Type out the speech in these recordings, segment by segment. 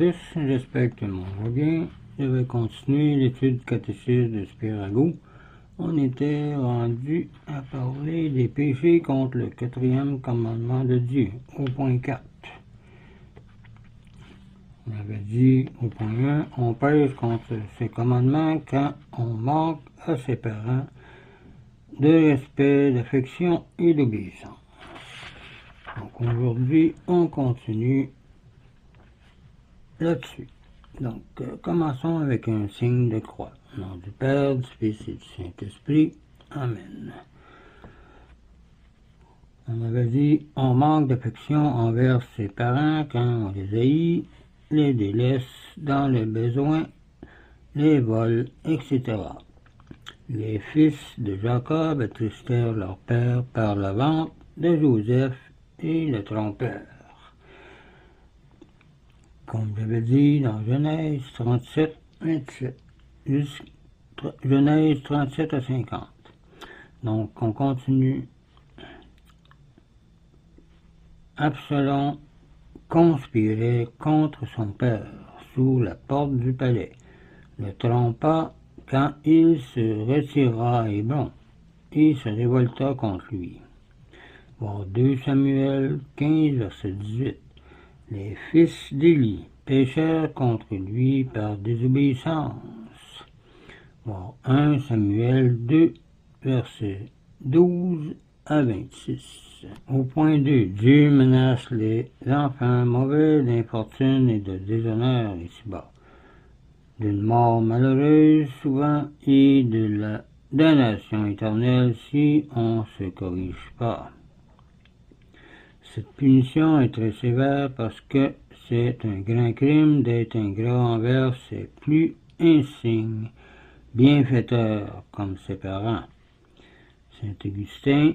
tous, j'espère que tout le monde va bien. Je vais continuer l'étude catéchisme de Spirago. On était rendu à parler des péchés contre le quatrième commandement de Dieu, au point 4. On avait dit au point 1, on pèse contre ces commandements quand on manque à ses parents de respect, d'affection et d'obéissance. Donc aujourd'hui, on continue là-dessus. Donc, commençons avec un signe de croix. Au nom du Père, du Fils et du Saint-Esprit. Amen. On avait dit, on manque d'affection envers ses parents quand on les haït, les délaisse dans les besoins, les vols, etc. Les fils de Jacob attristèrent leur père par la vente de Joseph et le trompèrent. Comme j'avais dit dans Genèse 37, 27, Genèse 37 à 50. Donc, on continue. Absalom conspirait contre son père sous la porte du palais, le trompa quand il se retira à Hébron et se révolta contre lui. Voir 2 Samuel 15, verset 18. Les fils d'Élie péchèrent contre lui par désobéissance. Voir 1 Samuel 2, versets 12 à 26. Au point 2, Dieu menace les enfants mauvais d'infortune et de déshonneur ici-bas, d'une mort malheureuse souvent et de la damnation éternelle si on ne se corrige pas. Cette punition est très sévère parce que c'est un grand crime d'être ingrat envers ses plus insignes bienfaiteurs comme ses parents. Saint Augustin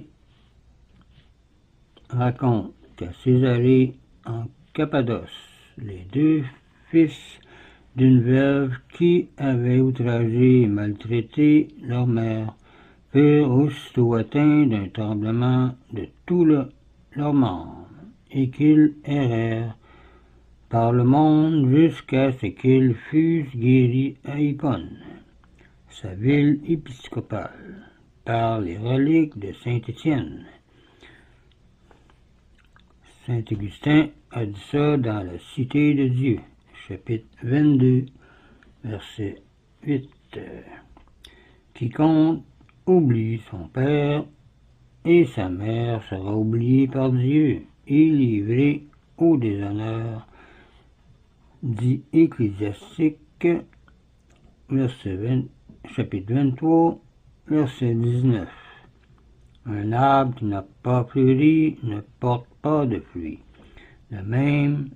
raconte qu'à Césarée, en Cappadoce, les 2 fils d'une veuve qui avait outragé et maltraité leur mère furent aussitôt atteints d'un tremblement de tout leurs membres, et qu'ils errèrent par le monde jusqu'à ce qu'ils fussent guéris à Hippone, sa ville épiscopale, par les reliques de Saint Étienne. Saint Augustin a dit ça dans la Cité de Dieu, chapitre 22, verset 8. Quiconque oublie son père et sa mère sera oublié par Dieu et livré au déshonneur, dit Ecclésiastique, chapitre 23, verset 19. Un arbre qui n'a pas fleuri ne porte pas de fruits. De même,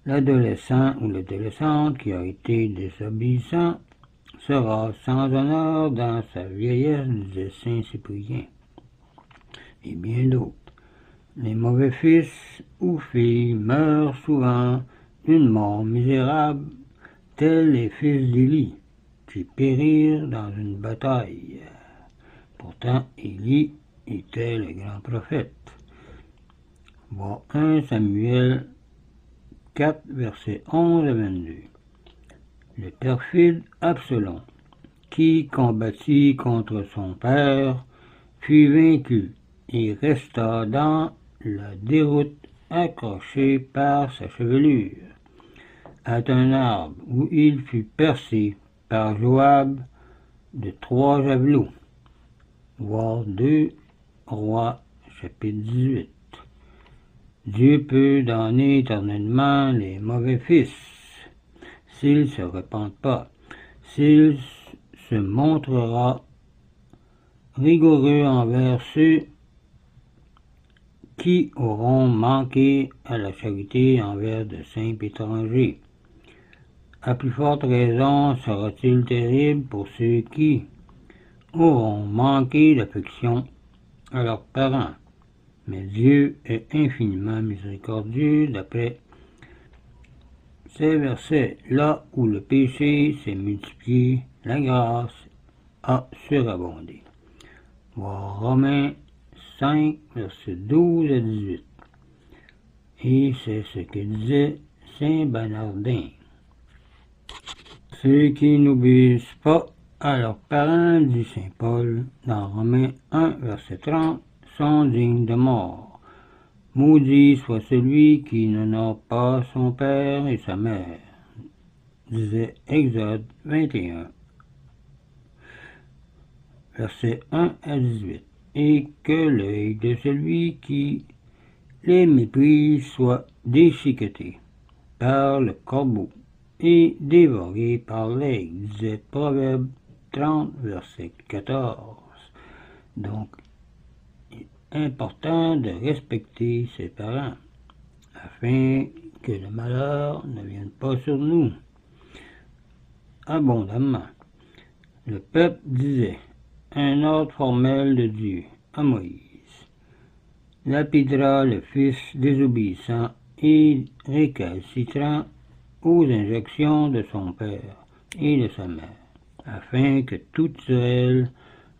l'adolescent ou l'adolescente qui a été désobéissant sera sans honneur dans sa vieillesse, disait Saint Cyprien, et bien d'autres. Les mauvais fils ou filles meurent souvent d'une mort misérable, tels les fils d'Élie, qui périrent dans une bataille. Pourtant, Élie était le grand prophète. Voir 1 Samuel 4, versets 11 à 22. Le perfide Absalom, qui combattit contre son père, fut vaincu et resta dans la déroute accroché par sa chevelure à un arbre où il fut percé par Joab de 3 javelots. Voir 2 Rois, chapitre 18. Dieu peut damner éternellement les mauvais fils s'ils ne se repentent pas, s'il se montrera rigoureux envers ceux qui auront manqué à la charité envers de simples étrangers. À plus forte raison sera-t-il terrible pour ceux qui auront manqué d'affection à leurs parents. Mais Dieu est infiniment miséricordieux d'après ces versets. Là où le péché s'est multiplié, la grâce a surabondé. Voir Romains 5, versets 12 à 18. Et c'est ce que disait Saint Bernardin. Ceux qui n'obéissent pas à leurs parents, dit saint Paul, dans Romains 1, verset 30, sont dignes de mort. Maudit soit celui qui n'honore pas son père et sa mère, disait Exode 21, versets 1 à 18, et que l'œil de celui qui les méprise soit déchiqueté par le corbeau et dévoré par l'aigle, disait Proverbe 30, verset 14. Donc, il est important de respecter ses parents, afin que le malheur ne vienne pas sur nous abondamment. Le peuple disait un ordre formel de Dieu à Moïse. Lapidera le fils désobéissant et récalcitrant aux injonctions de son père et de sa mère, afin que tout Israël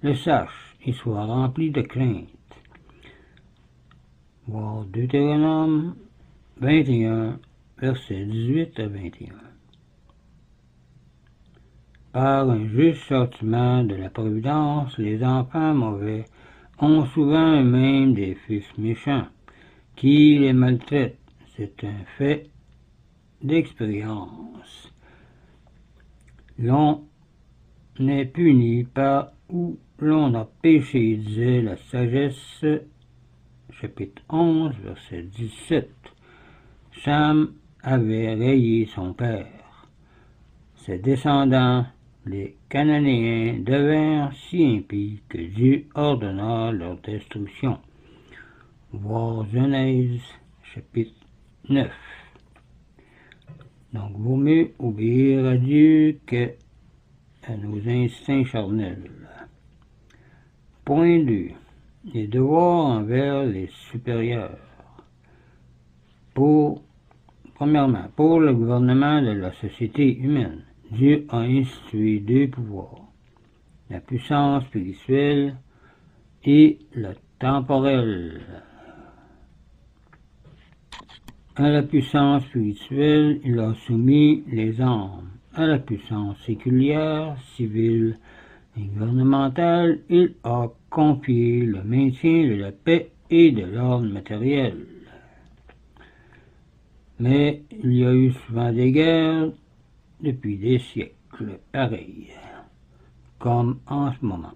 le sache et soit rempli de crainte. Voir Deutéronome 21, versets 18 à 21. Par un juste châtiment de la providence, les enfants mauvais ont souvent eux-mêmes des fils méchants qui les maltraitent. C'est un fait d'expérience. L'on n'est puni pas où l'on a péché, disait la sagesse, chapitre 11, verset 17. Cham avait rayé son père. Ses descendants, les Cananéens, devinrent si impies que Dieu ordonna leur destruction. Voir Genèse, chapitre 9. Donc, vaut mieux obéir à Dieu que à nos instincts charnels. Point 2. Les devoirs envers les supérieurs. Premièrement, pour le gouvernement de la société humaine, Dieu a institué deux pouvoirs, la puissance spirituelle et la temporelle. À la puissance spirituelle, il a soumis les âmes. À la puissance séculière, civile et gouvernementale, il a confié le maintien de la paix et de l'ordre matériel. Mais il y a eu souvent des guerres depuis des siècles pareils, comme en ce moment.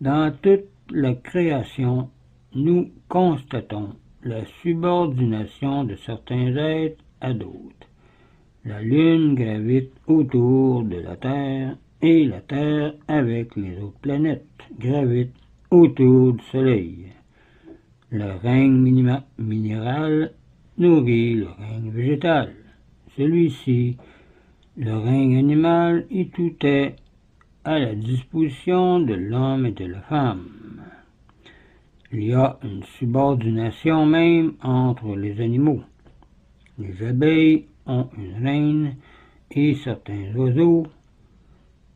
Dans toute la création, nous constatons la subordination de certains êtres à d'autres. La Lune gravite autour de la Terre et la Terre, avec les autres planètes, gravite autour du Soleil. Le règne minéral nourrit le règne végétal. Celui-ci, le règne animal, et tout est à la disposition de l'homme et de la femme. Il y a une subordination même entre les animaux. Les abeilles ont une reine et certains oiseaux,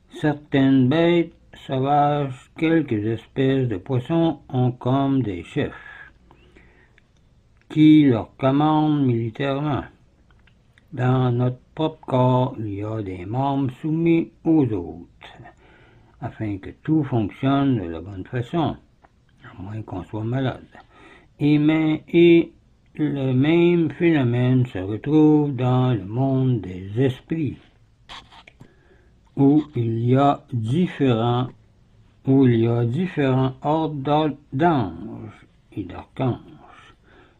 certaines bêtes sauvages, quelques espèces de poissons ont comme des chefs qui leur commandent militairement. Dans notre propre corps, il y a des membres soumis aux autres, afin que tout fonctionne de la bonne façon, à moins qu'on soit malade. Et le même phénomène se retrouve dans le monde des esprits, où il y a différents ordres d'anges et d'archanges.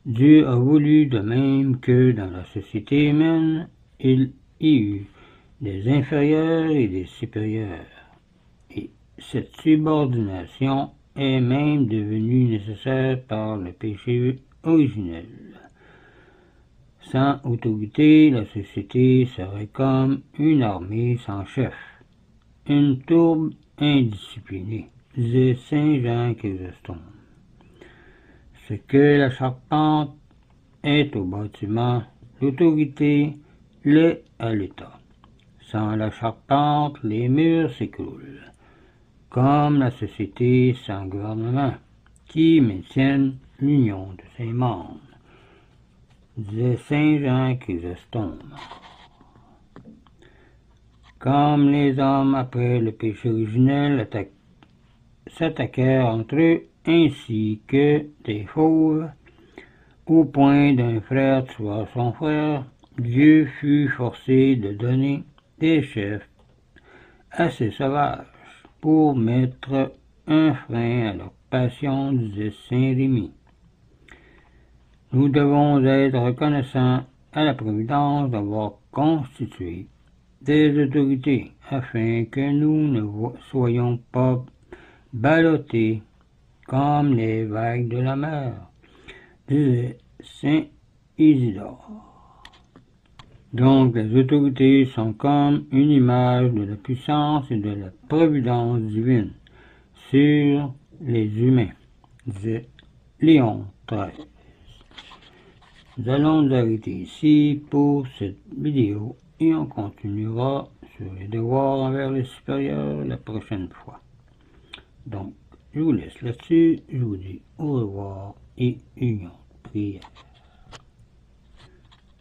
Dieu a voulu, de même que dans la société humaine, il y eut des inférieurs et des supérieurs. Et cette subordination est même devenue nécessaire par le péché originel. Sans autorité, la société serait comme une armée sans chef, une tourbe indisciplinée, disait saint Jean Chrysostome. Ce que la charpente est au bâtiment, l'autorité l'est à l'État. Sans la charpente, les murs s'écroulent, comme la société sans gouvernement, qui maintiennent l'union de ses membres. disait Saint Jean Chrysostome. Comme les hommes, après le péché originel, s'attaquèrent entre eux, ainsi que des fauves, au point d'un frère tuant son frère, Dieu fut forcé de donner des chefs assez sauvages pour mettre un frein à leur passion, disait saint Rémy. Nous devons être reconnaissants à la Providence d'avoir constitué des autorités afin que nous ne soyons pas ballottés comme les vagues de la mer, disait saint Isidore. Donc les autorités sont comme une image de la puissance et de la providence divine sur les humains, disait Léon XIII. Nous allons nous arrêter ici pour cette vidéo et on continuera sur les devoirs envers les supérieurs la prochaine fois. Donc, je vous laisse là-dessus, je vous dis au revoir et union prière.